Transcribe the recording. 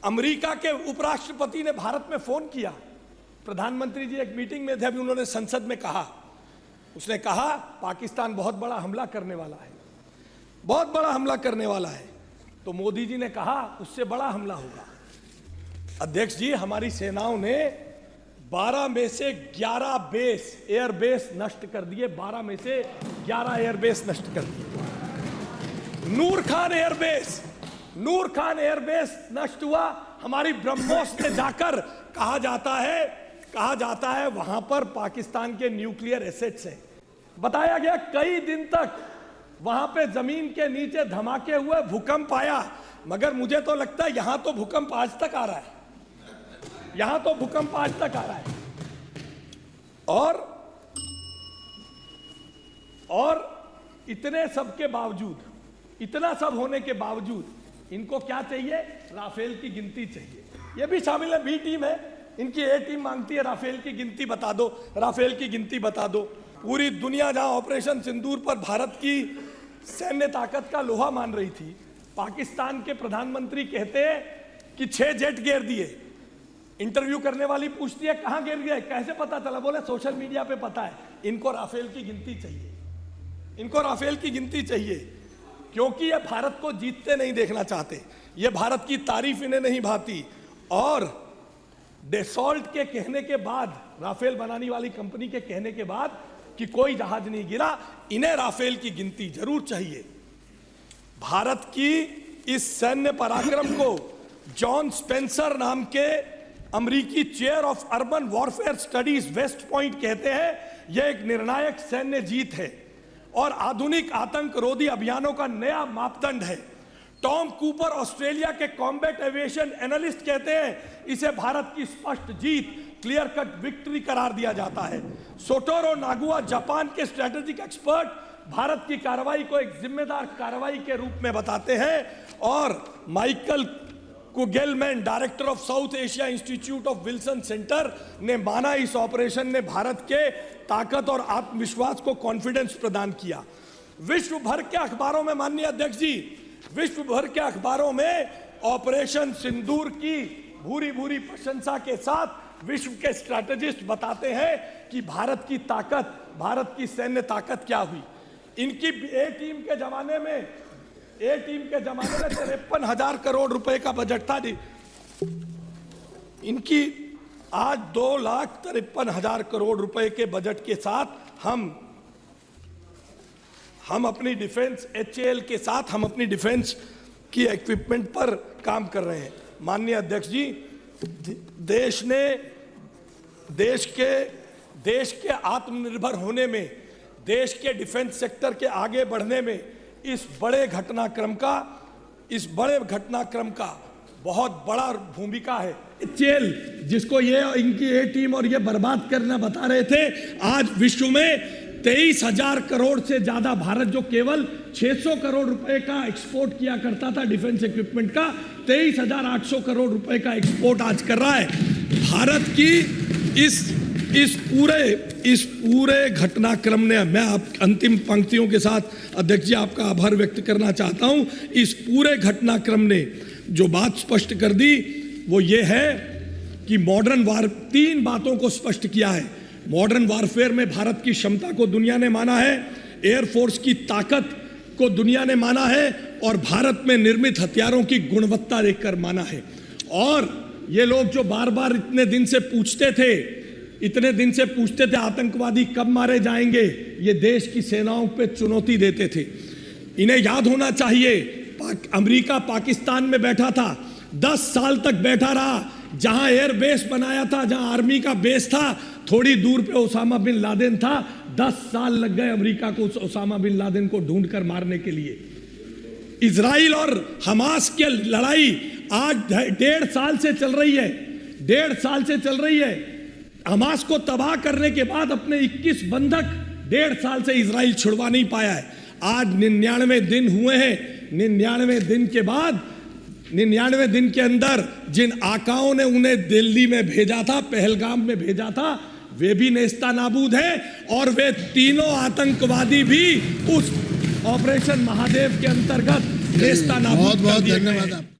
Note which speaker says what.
Speaker 1: America के उपराष्ट्रपति ने भारत में फोन किया। प्रधानमंत्री जी एक मीटिंग में थे, अभी उन्होंने संसद में कहा, उसने कहा पाकिस्तान बहुत बड़ा हमला करने वाला है, बहुत बड़ा हमला करने वाला है। तो मोदी जी ने कहा उससे बड़ा हमला होगा। अध्यक्ष जी, हमारी सेनाओं ने 12 में से 11 बेस एयरबेस नष्ट कर दिए, 12 में से 11 एयरबेस नष्ट कर दिए। नूर खान एयरबेस नष्ट हुआ। हमारी ब्रह्मोस में जाकर कहा जाता है वहां पर पाकिस्तान के न्यूक्लियर एसेट्स हैं। बताया गया कई दिन तक वहां पे जमीन के नीचे धमाके हुए, भूकंप आया, मगर मुझे तो लगता है यहां तो भूकंप आज तक आ रहा है, यहां तो भूकंप आज तक आ रहा है। और इतने सब के बावजूद, इतना सब होने के बावजूद इनको क्या चाहिए? राफेल की गिनती चाहिए। ये भी शामिल है, बी टीम है, इनकी ए टीम मांगती है राफेल की गिनती बता दो, राफेल की गिनती बता दो। पूरी दुनिया जहां ऑपरेशन सिंदूर पर भारत की सैन्य ताकत का लोहा मान रही थी, पाकिस्तान के प्रधानमंत्री कहते हैं कि 6 जेट गिर दिए। इंटरव्यू करने वाली पूछती है कहां गिर गए, कैसे पता चला? बोले सोशल मीडिया पे पता है। इनको राफेल की गिनती चाहिए, इनको राफेल की गिनती चाहिए, क्योंकि ये भारत को जीतते नहीं देखना चाहते, ये भारत की तारीफ इन्हें नहीं भाती। और डेसॉल्ट के कहने के बाद, राफेल बनाने वाली कंपनी के कहने के बाद कि कोई जहाज नहीं गिरा, इन्हें राफेल की गिनती जरूर चाहिए। भारत की इस सैन्य पराक्रम को जॉन स्पेंसर नाम के अमेरिकी chair of urban warfare studies West Point कहते हैं यह एक निर्णायक सैन्य जीत है और आधुनिक आतंक रोधी अभियानों का नया मापदंड है। टॉम कूपर ऑस्ट्रेलिया के कॉम्बैट एविएशन एनालिस्ट कहते हैं इसे भारत की स्पष्ट जीत, क्लियर कट विक्ट्री करार दिया जाता है। सोटोरो नागुआ जापान के स्ट्रेटेजिक एक्सपर्ट भारत की कार्रवाई को एक जिम्मेदार कार्रवाई के रूप में बताते हैं। और Michael Kugelman, director of south Asia institute of Wilson centre, ने माना इस ऑपरेशन ने भारत के ताकत और आत्मविश्वास को कॉन्फिडेंस प्रदान किया। विश्व भर के अखबारों में, माननीय अध्यक्ष जी, विश्व भर के अखबारों में ऑपरेशन सिंदूर की भूरी भूरी प्रशंसा के साथ विश्व के स्ट्रैटेजिस्ट बताते हैं कि भारत की ताकत, भारत की सैन्य ताकत क्या हुई। इनकी ए टीम के जमाने में 53,000 करोड़ रुपए का बजट था। इनकी आज 2,53,000 करोड़ रुपए के बजट के साथ हम अपनी डिफेंस HAL के साथ हम अपनी डिफेंस की इक्विपमेंट पर काम कर रहे हैं। माननीय अध्यक्ष जी, देश के आत्मनिर्भर होने में, देश के डिफेंस सेक्टर के आगे बढ़ने में इस बड़े घटनाक्रम का बहुत बड़ा भूमिका है। HAL जिसको ये इनकी ए टीम और ये बर्बाद करना बता रहे थे, आज विश्व में 23,000 करोड़ से ज्यादा, भारत जो केवल 600 करोड़ रुपए का एक्सपोर्ट किया करता था डिफेंस इक्विपमेंट का, 23,800 करोड़ रुपए का एक्सपोर्ट आज कर रहा है। भारत की इस पूरे घटनाक्रम ने, मैं आप अंतिम पंक्तियों के साथ अध्यक्ष जी आपका आभार व्यक्त करना चाहता हूं, इस पूरे घटनाक्रम ने जो बात स्पष्ट कर दी वो ये है कि मॉडर्न वार, 3 बातों को स्पष्ट किया है। मॉडर्न वारफेयर में भारत की क्षमता को दुनिया ने माना है, एयरफोर्स की ताकत को दुनिया ने माना है, और भारत में निर्मित हथियारों की गुणवत्ता देखकर माना है। और ये लोग जो बार बार इतने दिन से पूछते थे आतंकवादी कब मारे जाएंगे, ये देश की सेनाओं पे चुनौती देते थे। इन्हें याद होना चाहिए, अमेरिका पाकिस्तान में बैठा था, 10 साल तक बैठा रहा। जहां एयरबेस बनाया था, जहां आर्मी का बेस था, थोड़ी दूर पे ओसामा बिन लादेन था। 10 साल लग गए अमेरिका को उस ओसामा बिन लादेन को ढूंढकर मारने के लिए। इजराइल और हमास की लड़ाई आज 1.5 साल से चल रही है, 1.5 साल से चल रही है। हमास को तबाह करने के बाद अपने 21 बंधक 1.5 साल से इजराइल छुड़वा नहीं पाया है। आज 99 दिन हुए हैं। 99 दिन के बाद, 99 दिन के अंदर जिन आकाओं ने उन्हें दिल्ली में भेजा था, पहलगाम में भेजा था, वे भी नेस्ता नाबूद हैं। और वे तीनों आतंकवादी भी उस ऑपरेशन महादेव के अंतर्गत नेस्ता नाबूद कर दिए गए।